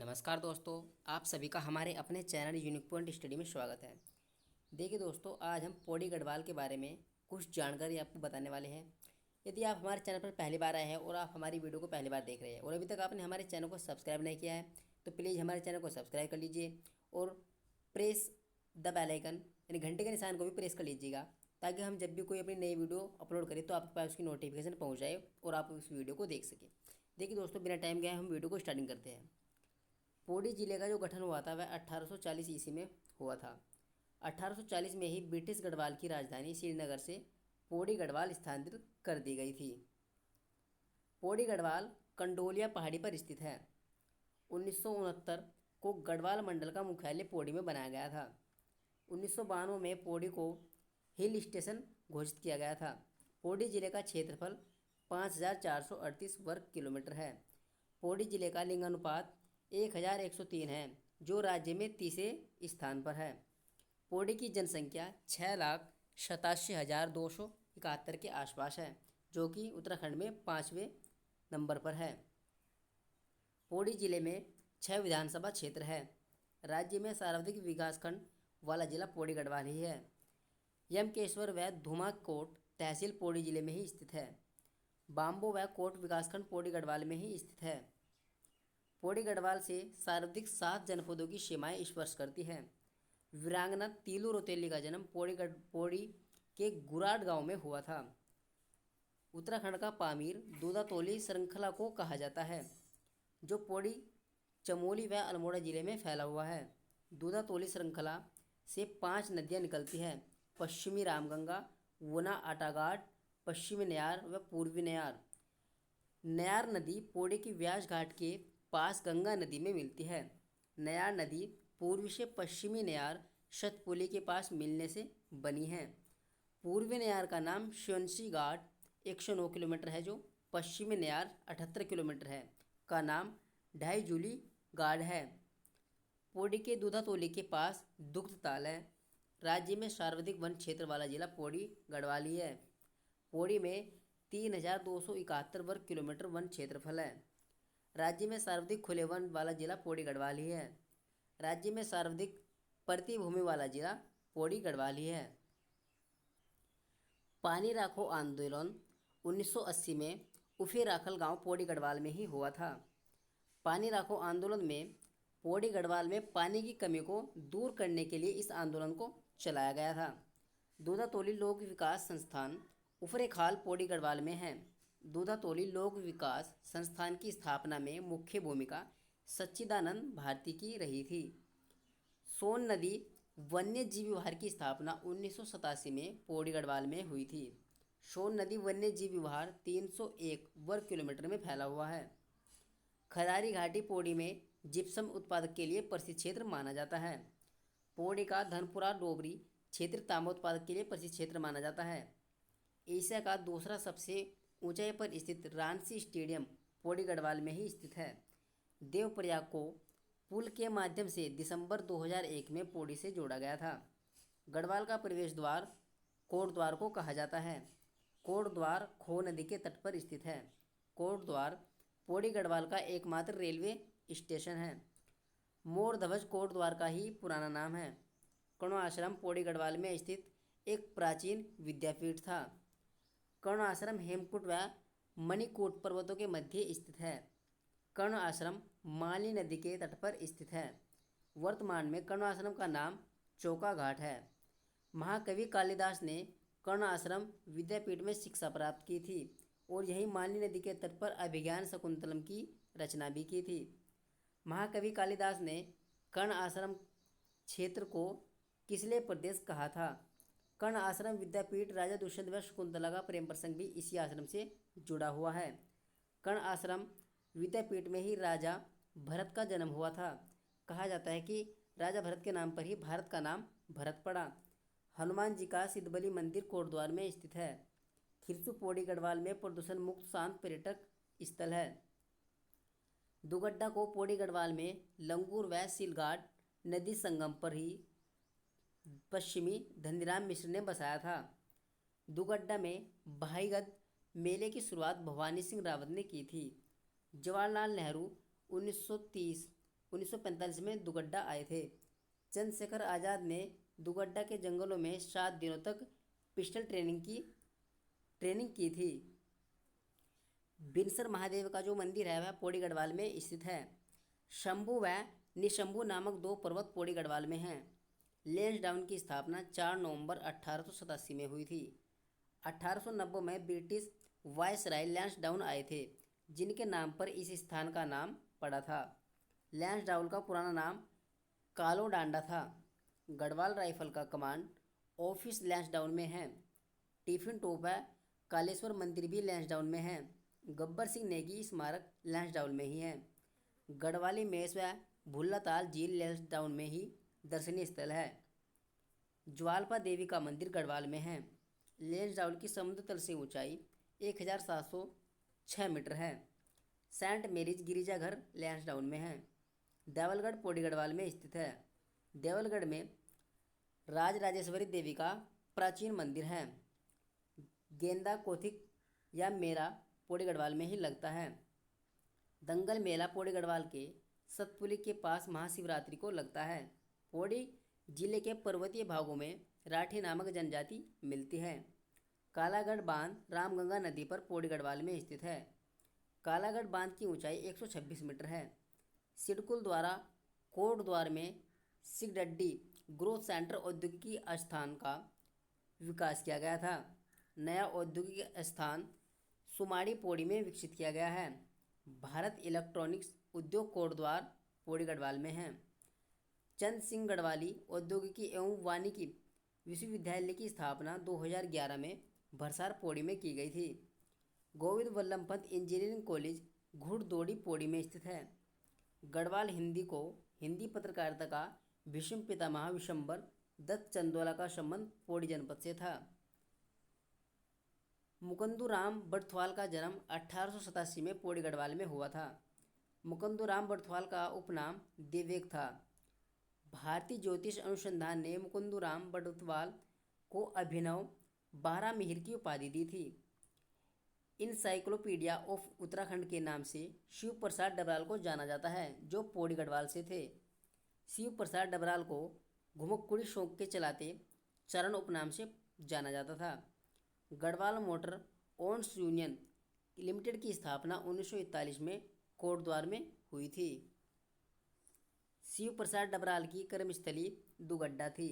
नमस्कार दोस्तों, आप सभी का हमारे अपने चैनल यूनिक पॉइंट स्टडी में स्वागत है। देखिए दोस्तों, आज हम पौड़ी गढ़वाल के बारे में कुछ जानकारी आपको बताने वाले हैं। यदि आप हमारे चैनल पर पहली बार आए हैं और आप हमारी वीडियो को पहली बार देख रहे हैं और अभी तक आपने हमारे चैनल को सब्सक्राइब नहीं किया है तो प्लीज़ हमारे चैनल को सब्सक्राइब कर लीजिए और प्रेस द बेल आइकन यानी घंटे के निशान को भी प्रेस कर लीजिएगा, ताकि हम जब भी कोई अपनी नई वीडियो अपलोड करें तो आपके पास उसकी नोटिफिकेशन पहुँच जाए और आप उस वीडियो को देख सकें। देखिए दोस्तों, बिना टाइम गए हम वीडियो को स्टार्टिंग करते हैं। पौड़ी जिले का जो गठन हुआ था वह 1840 ईस्वी में हुआ था। 1840 में ही ब्रिटिश गढ़वाल की राजधानी श्रीनगर से पौड़ी गढ़वाल स्थानांतरित कर दी गई थी। पौड़ी गढ़वाल कंडोलिया पहाड़ी पर स्थित है। 1969 को गढ़वाल मंडल का मुख्यालय पौड़ी में बनाया गया था। 1992 में पौड़ी को हिल स्टेशन घोषित किया गया था। पौड़ी जिले का क्षेत्रफल 5438 वर्ग किलोमीटर है। पौड़ी जिले का लिंगानुपात 1103 है, जो राज्य में तीसरे स्थान पर है। पौड़ी की जनसंख्या 6,87,271 के आसपास है, जो कि उत्तराखंड में 5वें नंबर पर है। पौड़ी जिले में 6 विधानसभा क्षेत्र है। राज्य में सर्वाधिक विकासखंड वाला जिला पौड़ी गढ़वाल ही है। यमकेश्वर व धुमाकोट तहसील पौड़ी जिले में ही स्थित है। बाम्बो व कोट विकासखंड पौड़ी गढ़वाल में ही स्थित है। पौड़ी गढ़वाल से सर्वाधिक 7 जनपदों की सीमाएं स्पर्श करती हैं। वीरांगना तीलू रोतेली का जन्म पौड़ी के गुराड गांव में हुआ था। उत्तराखंड का पामीर दूधातोली श्रृंखला को कहा जाता है, जो पौड़ी, चमोली व अल्मोड़ा जिले में फैला हुआ है। दूधातोली श्रृंखला से 5 नदियां निकलती हैं: पश्चिमी रामगंगा, वुना आटाघाट, पश्चिमी नयार व पूर्वी नयार। नयार नदी पौड़ी की व्यास घाट के पास गंगा नदी में मिलती है। नयार नदी पूर्वी से पश्चिमी नयार शतपुली के पास मिलने से बनी है। पूर्वी नयार का नाम श्योनसी घाट 109 किलोमीटर है, जो पश्चिमी नयार 78 किलोमीटर है का नाम ढाई जूली घाट है। पौड़ी के दूधातोली के पास दुग्ध ताल है। राज्य में सर्वाधिक वन क्षेत्र वाला जिला पौड़ी गढ़वाल ही है। पौड़ी में 3271 वर्ग किलोमीटर वन क्षेत्रफल है। राज्य में सर्वाधिक खुले वन वाला जिला पौड़ी गढ़वाल ही है। राज्य में सर्वाधिक परती भूमि वाला जिला पौड़ी गढ़वाल ही है। पानी राखो आंदोलन 1980 में उफे राखल गांव पौड़ी गढ़वाल में ही हुआ था। पानी राखो आंदोलन में पौड़ी गढ़वाल में पानी की कमी को दूर करने के लिए इस आंदोलन को चलाया गया था। दूधातोली लोक विकास संस्थान उफरे खाल पौड़ी गढ़वाल में है। दूधातोली लोक विकास संस्थान की स्थापना में मुख्य भूमिका सच्चिदानंद भारती की रही थी। सोन नदी वन्य जीव विहार की स्थापना 1987 में पौड़ी गढ़वाल में हुई थी। सोन नदी वन्य जीव विहार 301 वर्ग किलोमीटर में फैला हुआ है। खरारी घाटी पौड़ी में जिप्सम उत्पादक के लिए प्रसिद्ध क्षेत्र माना जाता है। पौड़ी का धनपुरा डोबरी क्षेत्र तांबा उत्पादक के लिए प्रसिद्ध क्षेत्र माना जाता है। एशिया का दूसरा सबसे ऊंचाई पर स्थित रांची स्टेडियम पौड़ी गढ़वाल में ही स्थित है। देवप्रयाग को पुल के माध्यम से दिसंबर 2001 में पौड़ी से जोड़ा गया था। गढ़वाल का प्रवेश द्वार कोट द्वार को कहा जाता है। कोट द्वार खो नदी के तट पर स्थित है। कोट द्वार पौड़ी गढ़वाल का एकमात्र रेलवे स्टेशन है। मोर ध्वज कोट द्वार का ही पुराना नाम है। कण्व आश्रम पौड़ी गढ़वाल में स्थित एक प्राचीन विद्यापीठ था। कण्व आश्रम हेमकूट व मणिकूट पर्वतों के मध्य स्थित है। कण्व आश्रम माली नदी के तट पर स्थित है। वर्तमान में कण्व आश्रम का नाम चौका घाट है। महाकवि कालिदास ने कण्व आश्रम विद्यापीठ में शिक्षा प्राप्त की थी और यही माली नदी के तट पर अभिज्ञान शकुंतलम की रचना भी की थी। महाकवि कालिदास ने कण्व आश्रम क्षेत्र को किसले प्रदेश कहा था? कर्ण आश्रम विद्यापीठ राजा दुष्यंत व शकुंतला का प्रेम प्रसंग भी इसी आश्रम से जुड़ा हुआ है। कर्ण आश्रम विद्यापीठ में ही राजा भरत का जन्म हुआ था। कहा जाता है कि राजा भरत के नाम पर ही भारत का नाम भरत पड़ा। हनुमान जी का सिद्धबली मंदिर कोटद्वार में स्थित है। खिरसू पौड़ी गढ़वाल में प्रदूषण मुक्त शांत पर्यटक स्थल है। दुगड्डा को पौड़ी गढ़वाल में लंगूर व सिलघाट नदी संगम पर ही पश्चिमी धनीराम मिश्र ने बसाया था। दुगड्डा में भाईगद मेले की शुरुआत भवानी सिंह रावत ने की थी। जवाहरलाल नेहरू 1930 1945 में दुगड्डा आए थे। चंद्रशेखर आज़ाद ने दुगड्डा के जंगलों में 7 दिनों तक पिस्टल ट्रेनिंग की थी। बिनसर महादेव का जो मंदिर है वह पौड़ी गढ़वाल में स्थित है। शंभू व निशंभू नामक 2 पर्वत पौड़ी गढ़वाल में हैं। लैंसडाउन की स्थापना 4 नवंबर 1887 में हुई थी। 1890 में ब्रिटिश वायसराय लैंसडाउन आए थे, जिनके नाम पर इस स्थान का नाम पड़ा था। लैंसडाउन का पुराना नाम कालो डांडा था। गढ़वाल राइफल का कमांड ऑफिस लैंसडाउन में है। टिफिन टॉप है कालेश्वर मंदिर भी लैंसडाउन में है। गब्बर सिंह नेगी स्मारक लैंसडाउन में ही है। गढ़वाली मेस व भुल्लाताल झील लैंसडाउन में ही दर्शनीय स्थल है। ज्वालपा देवी का मंदिर गढ़वाल में है। लैंसडाउन की समुद्र तल से ऊंचाई 1706 मीटर है। सेंट मेरीज गिरिजाघर लैंसडाउन में है। देवलगढ़ पौड़ी गढ़वाल में स्थित है। देवलगढ़ में राजराजेश्वरी देवी का प्राचीन मंदिर है। गेंदा कोथिक या मेला पौड़ी गढ़वाल में ही लगता है। दंगल मेला पौड़ी गढ़वाल के सतपुली के पास महाशिवरात्रि को लगता है। पौड़ी जिले के पर्वतीय भागों में राठी नामक जनजाति मिलती है। कालागढ़ बांध रामगंगा नदी पर पौड़ी गढ़वाल में स्थित है। कालागढ़ बांध की ऊंचाई 126 मीटर है। सिडकुल द्वारा कोट द्वार में सिगडड्डी ग्रोथ सेंटर औद्योगिकी स्थान का विकास किया गया था। नया औद्योगिक स्थान सुमाड़ी पौड़ी में विकसित किया गया है। भारत इलेक्ट्रॉनिक्स उद्योग कोट द्वार पौड़ी गढ़वाल में है। चंद सिंह गढ़वाली औद्योगिकी एवं वानिकी विश्वविद्यालय की स्थापना 2011 में भरसार पौड़ी में की गई थी। गोविंद वल्लभ पंत इंजीनियरिंग कॉलेज घुड़दौड़ी पौड़ी में स्थित है। गढ़वाल हिंदी पत्रकारिता का भीष्म पितामह विशंबर दत्त चंदोला का संबंध पौड़ी जनपद से था। मुकुंदराम बड़थवाल का जन्म 1887 में पौड़ी गढ़वाल में हुआ था। मुकुंदराम बड़थवाल का उपनाम देवेक था। भारतीय ज्योतिष अनुसंधान ने मुकुंदराम बड़थवाल को अभिनव 12 मिहिर की उपाधि दी थी। इनसाइक्लोपीडिया ऑफ उत्तराखंड के नाम से शिव प्रसाद डबराल को जाना जाता है, जो पौड़ी गढ़वाल से थे। शिव प्रसाद डबराल को घुमक्कुड़ी शौक के चलाते चरण उपनाम से जाना जाता था। Garhwal motor owners union limited की स्थापना 1941 में कोटद्वार में हुई थी। शिव प्रसाद डबराल की कर्मस्थली दुगड्डा थी।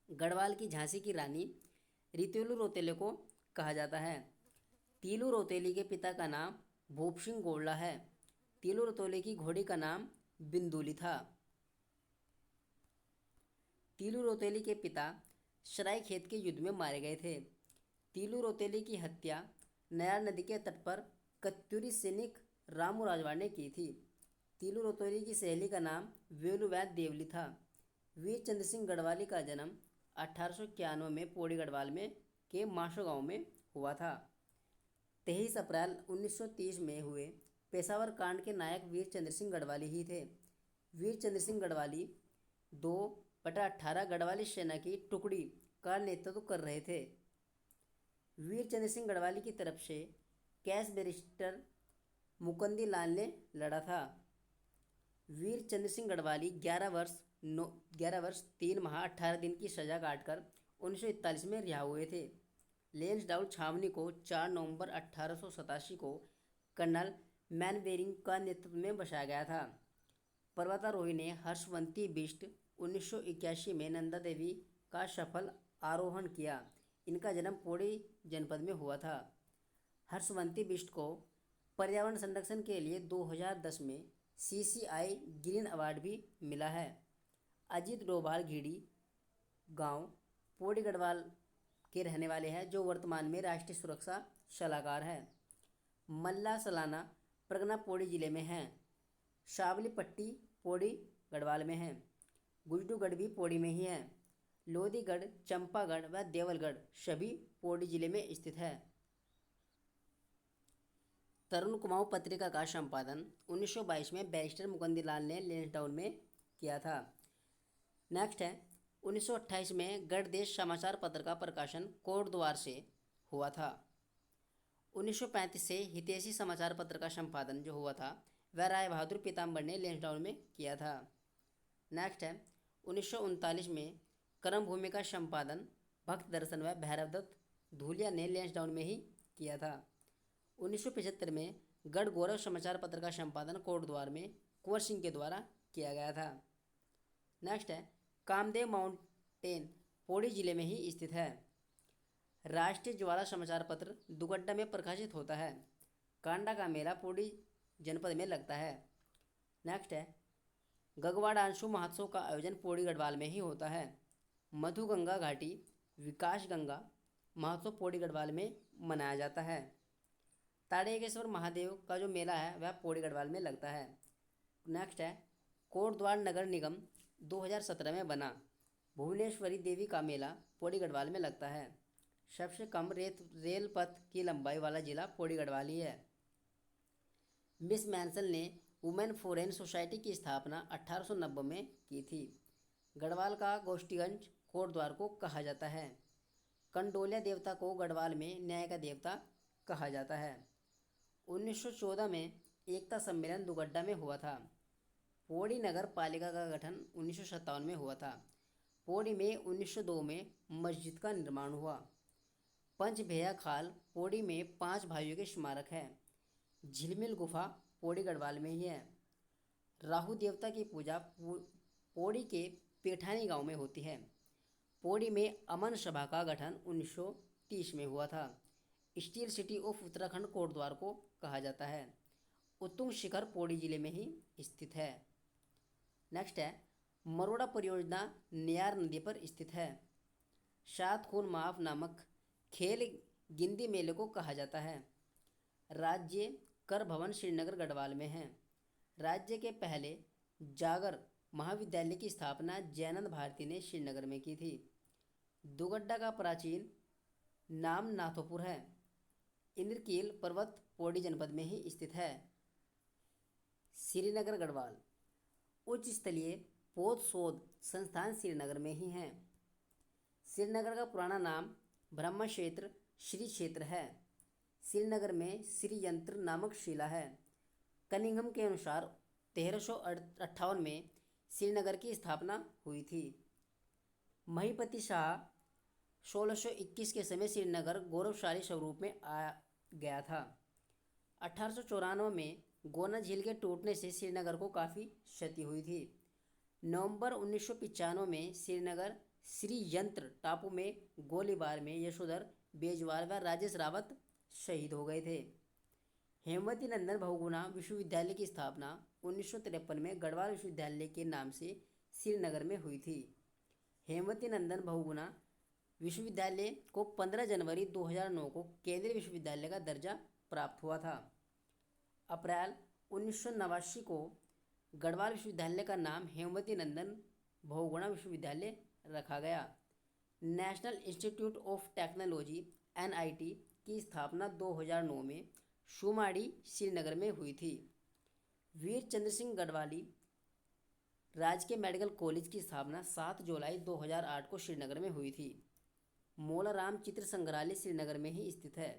गढ़वाल की झांसी की रानी रितेलू रोतेले को कहा जाता है। तीलू रोतेली के पिता का नाम भूप सिंह गोल्ला है। तीलू रोतेले की घोड़ी का नाम बिंदुली था। तीलू रोतेली के पिता सराय खेत के युद्ध में मारे गए थे। तीलू रोतेली की हत्या नयार नदी के तट पर कत्यूरी सैनिक रामू राजवाड़ ने की थी। तीलू रोतेली की सहेली का नाम वेलुवैद देवली था। वीर चंद्र सिंह गढ़वाली का जन्म 1891 में पौड़ी गढ़वाल में के माशो गांव में हुआ था। 23 अप्रैल 1930 में हुए पेशावर कांड के नायक वीर चंद्र सिंह गढ़वाली ही थे। वीर चंद्र सिंह गढ़वाली 2/18 गढ़वाली सेना की टुकड़ी का नेतृत्व कर रहे थे। वीर चंद्र सिंह गढ़वाली की तरफ से कैश बैरिस्टर मुकुंदी लाल ने लड़ा था। वीर चंद्र सिंह गढ़वाली 11 वर्ष 3 माह 18 दिन की सजा काटकर 1941 में रिहा हुए थे। लैंसडाउन छावनी को 4 नवंबर 1887 को कर्नल मैनवेरिंग का नेतृत्व में बसाया गया था। पर्वतारोही ने हर्षवंती बिष्ट 1981 में नंदा देवी का सफल आरोहण किया। इनका जन्म पौड़ी जनपद में हुआ था। हर्षवंती बिष्ट को पर्यावरण संरक्षण के लिए 2010 में CCI ग्रीन अवार्ड भी मिला है। अजीत डोभाल घीड़ी गांव पौड़ी गढ़वाल के रहने वाले हैं, जो वर्तमान में राष्ट्रीय सुरक्षा सलाहकार है। मल्ला सलाना परगना पौड़ी जिले में है। शावली पट्टी पौड़ी गढ़वाल में है। गुजडूगढ़ भी पौड़ी में ही है। लोधीगढ़, चंपागढ़ व देवलगढ़ सभी पौड़ी जिले में स्थित है। तरुण कुमाऊं पत्रिका का संपादन 1922 में बैरिस्टर मुकुंदी लाल ने लैंसडाउन में किया था। नेक्स्ट है 1928 में गढ़देश समाचार पत्र का प्रकाशन कोटद्वार से हुआ था। 1935 से हितैषी समाचार पत्र का संपादन जो हुआ था व राय बहादुर पीताम्बर ने लैंसडाउन में किया था। नेक्स्ट है 1939 में कर्मभूमि का संपादन भक्त दर्शन व भैरवदत्त धूलिया ने लैंसडाउन में ही किया था। 1975 में गढ़ गौरव समाचार पत्र का संपादन कोटद्वार में कुंवर सिंह के द्वारा किया गया था। नेक्स्ट है कामदेव माउंटेन पौड़ी जिले में ही स्थित है। राष्ट्रीय ज्वाला समाचार पत्र दुगड्डा में प्रकाशित होता है। कांडा का मेला पौड़ी जनपद में लगता है। नेक्स्ट है गगवाडांशु महोत्सव का आयोजन पौड़ी गढ़वाल में ही होता है। मधुगंगा घाटी विकास गंगा महोत्सव पौड़ी गढ़वाल में मनाया जाता है। ताड़ेकेश्वर महादेव का जो मेला है वह पौड़ी गढ़वाल में लगता है। नेक्स्ट है कोटद्वार नगर निगम 2017 में बना। भुवनेश्वरी देवी का मेला पौड़ी गढ़वाल में लगता है। सबसे कम रेल पथ की लंबाई वाला जिला पौड़ी गढ़वाल ही है। मिस मैंसल ने वुमेन फॉरेन सोसाइटी की स्थापना 1890 में की थी। गढ़वाल का गोष्ठीगंज कोटद्वार को कहा जाता है। कंडोलिया देवता को गढ़वाल में न्याय का देवता कहा जाता है। 1914 में एकता सम्मेलन दुगड्डा में हुआ था। पौड़ी नगर पालिका का गठन 1957 में हुआ था। पौड़ी में 1902 में मस्जिद का निर्माण हुआ। पंचभैया खाल पौड़ी में 5 भाइयों के स्मारक है। झिलमिल गुफा पौड़ी गढ़वाल में ही है। राहु देवता की पूजा पौड़ी के पेठानी गांव में होती है। पौड़ी में अमन सभा का गठन 1930 में हुआ था। Steel city of Uttarakhand Kotdwar को कहा जाता है। उत्तुंग शिखर पौड़ी जिले में ही स्थित है। नेक्स्ट है मरोड़ा परियोजना नियार नदी पर स्थित है। 7 खून माफ नामक खेल गिंदी मेले को कहा जाता है। राज्य कर भवन श्रीनगर गढ़वाल में है। राज्य के पहले जागर महाविद्यालय की स्थापना जैनंद भारती ने श्रीनगर में की थी। दुगड्डा का प्राचीन नाम नाथोपुर है। इंद्रकील पर्वत पौड़ी जनपद में ही स्थित है। श्रीनगर गढ़वाल उच्च स्तरीय पौध शोध संस्थान श्रीनगर में ही है। श्रीनगर का पुराना नाम ब्रह्म क्षेत्र श्री क्षेत्र है। श्रीनगर में श्री यंत्र नामक शिला है। कनिंघम के अनुसार 1358 में श्रीनगर की स्थापना हुई थी। महीपति शाह 1621 के समय श्रीनगर गौरवशाली स्वरूप में आ गया था। 1894 में गोना झील के टूटने से श्रीनगर को काफ़ी क्षति हुई थी। नवंबर 1995 में श्रीनगर श्री यंत्र टापू में गोलीबार में यशोधर बेजवाल व राजेश रावत शहीद हो गए थे। हेमवती नंदन बहुगुणा विश्वविद्यालय की स्थापना 1953 में गढ़वाल विश्वविद्यालय के नाम से श्रीनगर में हुई थी। हेमवती नंदन बहुगुणा विश्वविद्यालय को 15 जनवरी 2009 को केंद्रीय विश्वविद्यालय का दर्जा प्राप्त हुआ था। अप्रैल 1989 को गढ़वाल विश्वविद्यालय का नाम हेमवती नंदन बहुगुणा विश्वविद्यालय रखा गया। National institute of technology NIT की स्थापना 2009 में शुमाड़ी श्रीनगर में हुई थी। वीर चंद्र सिंह गढ़वाली राजकीय मेडिकल कॉलेज की स्थापना 7 जुलाई 2008 को श्रीनगर में हुई थी। मोलाराम चित्र संग्रहालय श्रीनगर में ही स्थित है।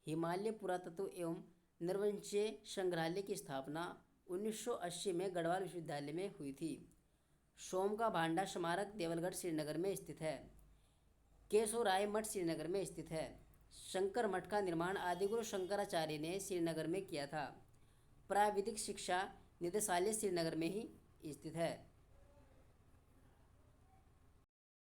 हिमालय पुरातत्व एवं नरवंशीय संग्रहालय की स्थापना 1980 में गढ़वाल विश्वविद्यालय में हुई थी। सोम का भांडा स्मारक देवलगढ़ श्रीनगर में स्थित है। केशवराय मठ श्रीनगर में स्थित है। शंकर मठ का निर्माण आदिगुरु शंकराचार्य ने श्रीनगर में किया था। प्राविधिक शिक्षा निदेशालय श्रीनगर में ही स्थित है।